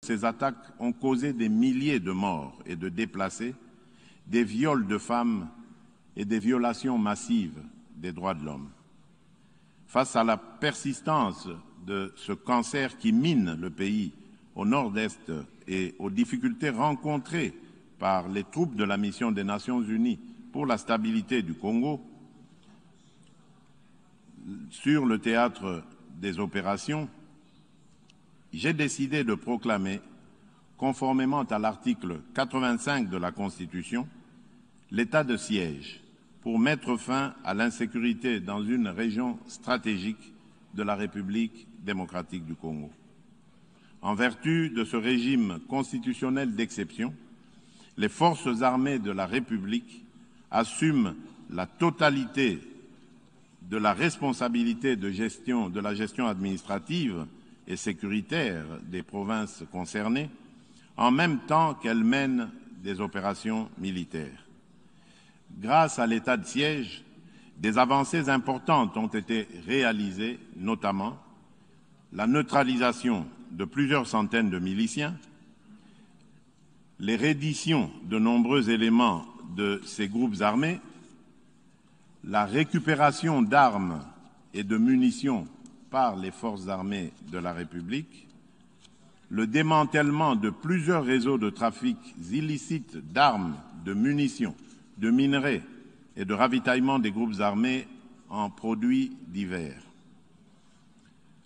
Ces attaques ont causé des milliers de morts et de déplacés, des viols de femmes et des violations massives des droits de l'homme. Face à la persistance de ce cancer qui mine le pays au nord-est et aux difficultés rencontrées par les troupes de la mission des Nations Unies pour la stabilité du Congo, sur le théâtre des opérations, j'ai décidé de proclamer, conformément à l'article 85 de la Constitution, l'état de siège pour mettre fin à l'insécurité dans une région stratégique de la République démocratique du Congo. En vertu de ce régime constitutionnel d'exception, les forces armées de la République assument la totalité de la responsabilité de la gestion administrative et sécuritaire des provinces concernées, en même temps qu'elles mènent des opérations militaires. Grâce à l'état de siège, des avancées importantes ont été réalisées, notamment la neutralisation de plusieurs centaines de miliciens, les redditions de nombreux éléments de ces groupes armés, la récupération d'armes et de munitions par les forces armées de la République, le démantèlement de plusieurs réseaux de trafic illicites d'armes, de munitions, de minerais et de ravitaillement des groupes armés en produits divers,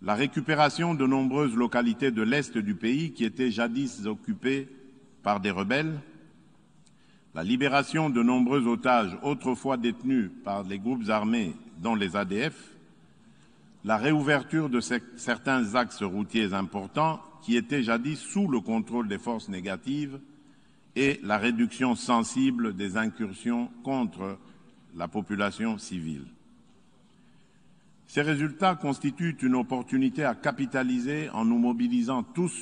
la récupération de nombreuses localités de l'Est du pays qui étaient jadis occupées par des rebelles, la libération de nombreux otages autrefois détenus par les groupes armés, dont les ADF, la réouverture de certains axes routiers importants qui étaient jadis sous le contrôle des forces négatives et la réduction sensible des incursions contre la population civile. Ces résultats constituent une opportunité à capitaliser en nous mobilisant tous,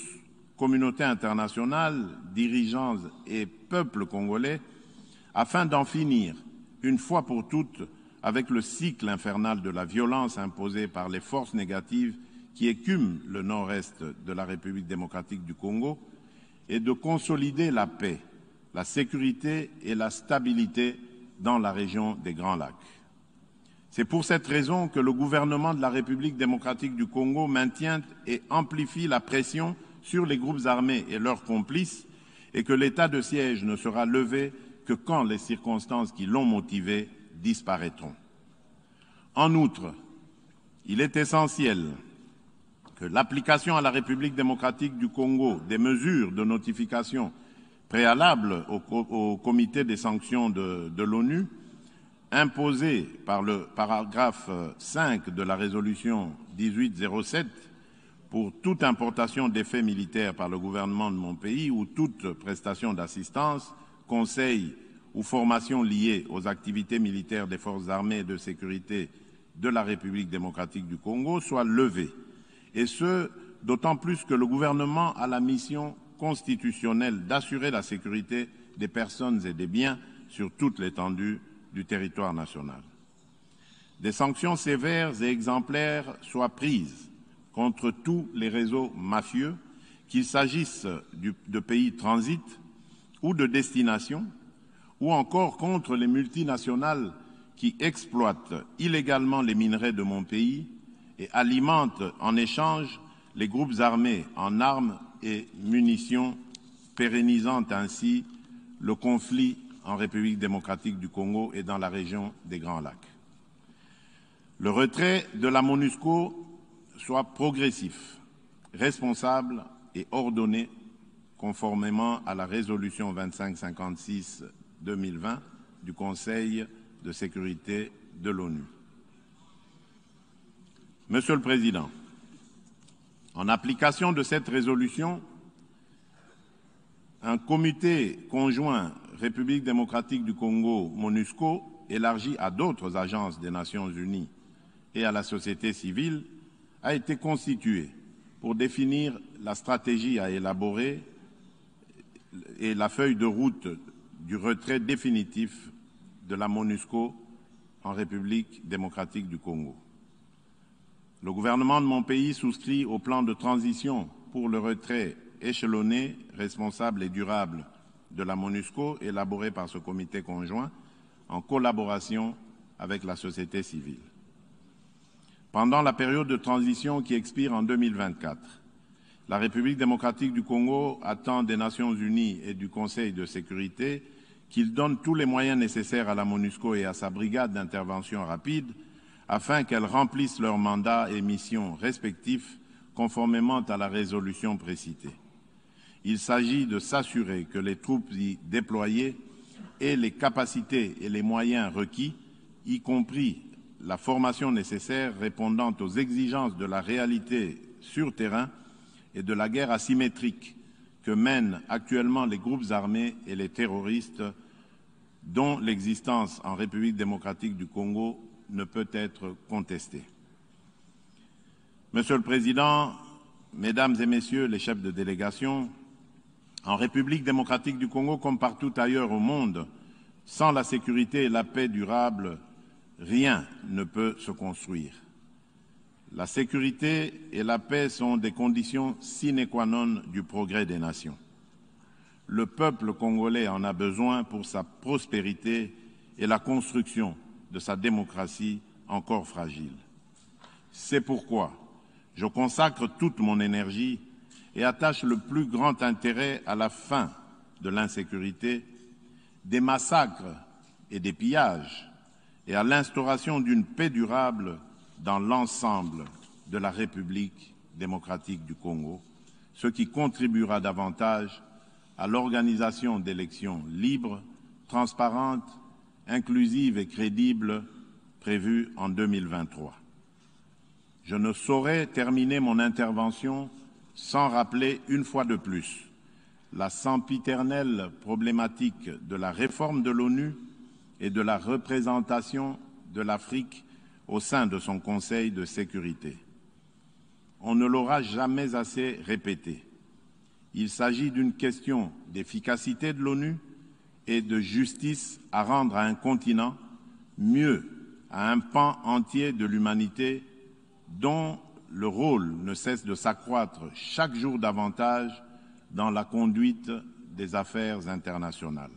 communauté internationale, dirigeants et peuple congolais, afin d'en finir, une fois pour toutes, avec le cycle infernal de la violence imposée par les forces négatives qui écument le nord-est de la République démocratique du Congo et de consolider la paix, la sécurité et la stabilité dans la région des Grands Lacs. C'est pour cette raison que le gouvernement de la République démocratique du Congo maintient et amplifie la pression sur les groupes armés et leurs complices et que l'état de siège ne sera levé que quand les circonstances qui l'ont motivé disparaîtront. En outre, il est essentiel que l'application à la République démocratique du Congo des mesures de notification préalables au comité des sanctions de l'ONU, imposées par le paragraphe 5 de la résolution 1807 pour toute importation d'effets militaires par le gouvernement de mon pays ou toute prestation d'assistance, conseil ou formation liée aux activités militaires des forces armées et de sécurité de la République démocratique du Congo soit levée. Et ce, d'autant plus que le gouvernement a la mission constitutionnelle d'assurer la sécurité des personnes et des biens sur toute l'étendue du territoire national. Des sanctions sévères et exemplaires soient prises contre tous les réseaux mafieux, qu'il s'agisse de pays transit ou de destination, ou encore contre les multinationales qui exploitent illégalement les minerais de mon pays et alimentent en échange les groupes armés en armes et munitions, pérennisant ainsi le conflit en République démocratique du Congo et dans la région des Grands Lacs. Le retrait de la MONUSCO soit progressif, responsable et ordonné conformément à la résolution 2556-2020 du Conseil de sécurité de l'ONU. Monsieur le Président, en application de cette résolution, un comité conjoint République démocratique du Congo, MONUSCO, élargi à d'autres agences des Nations Unies et à la société civile, a été constitué pour définir la stratégie à élaborer et la feuille de route du retrait définitif de la MONUSCO en République démocratique du Congo. Le gouvernement de mon pays souscrit au plan de transition pour le retrait échelonnée, responsable et durable de la MONUSCO, élaborée par ce comité conjoint en collaboration avec la société civile. Pendant la période de transition qui expire en 2024, la République démocratique du Congo attend des Nations unies et du Conseil de sécurité qu'ils donnent tous les moyens nécessaires à la MONUSCO et à sa brigade d'intervention rapide afin qu'elles remplissent leurs mandats et missions respectifs conformément à la résolution précitée. Il s'agit de s'assurer que les troupes y déployées aient les capacités et les moyens requis, y compris la formation nécessaire répondant aux exigences de la réalité sur terrain et de la guerre asymétrique que mènent actuellement les groupes armés et les terroristes dont l'existence en République démocratique du Congo ne peut être contestée. Monsieur le Président, Mesdames et Messieurs les chefs de délégation, en République démocratique du Congo comme partout ailleurs au monde, sans la sécurité et la paix durable, rien ne peut se construire. La sécurité et la paix sont des conditions sine qua non du progrès des nations. Le peuple congolais en a besoin pour sa prospérité et la construction de sa démocratie encore fragile. C'est pourquoi je consacre toute mon énergie et attache le plus grand intérêt à la fin de l'insécurité, des massacres et des pillages, et à l'instauration d'une paix durable dans l'ensemble de la République démocratique du Congo, ce qui contribuera davantage à l'organisation d'élections libres, transparentes, inclusives et crédibles prévues en 2023. Je ne saurais terminer mon intervention sans rappeler une fois de plus la sempiternelle problématique de la réforme de l'ONU et de la représentation de l'Afrique au sein de son Conseil de sécurité. On ne l'aura jamais assez répété. Il s'agit d'une question d'efficacité de l'ONU et de justice à rendre à un continent, mieux à un pan entier de l'humanité dont le rôle ne cesse de s'accroître chaque jour davantage dans la conduite des affaires internationales.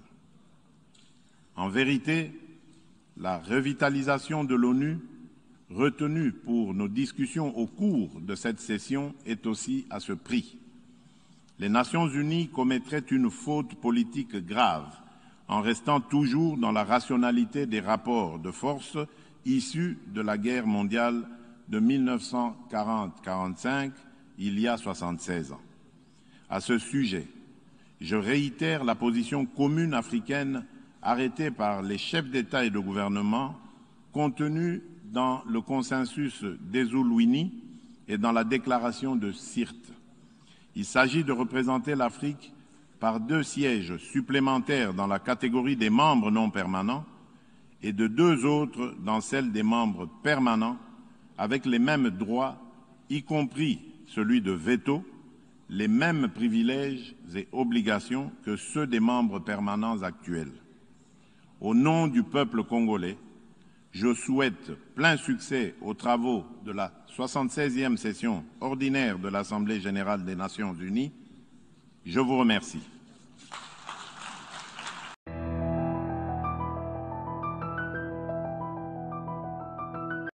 En vérité, la revitalisation de l'ONU, retenue pour nos discussions au cours de cette session, est aussi à ce prix. Les Nations unies commettraient une faute politique grave en restant toujours dans la rationalité des rapports de force issus de la guerre mondiale de 1940-45, il y a 76 ans. À ce sujet, je réitère la position commune africaine arrêtée par les chefs d'État et de gouvernement, contenue dans le consensus d'Ezulwini et dans la déclaration de Sirte. Il s'agit de représenter l'Afrique par 2 sièges supplémentaires dans la catégorie des membres non permanents et de 2 autres dans celle des membres permanents, avec les mêmes droits, y compris celui de veto, les mêmes privilèges et obligations que ceux des membres permanents actuels. Au nom du peuple congolais, je souhaite plein succès aux travaux de la 76e session ordinaire de l'Assemblée générale des Nations unies. Je vous remercie.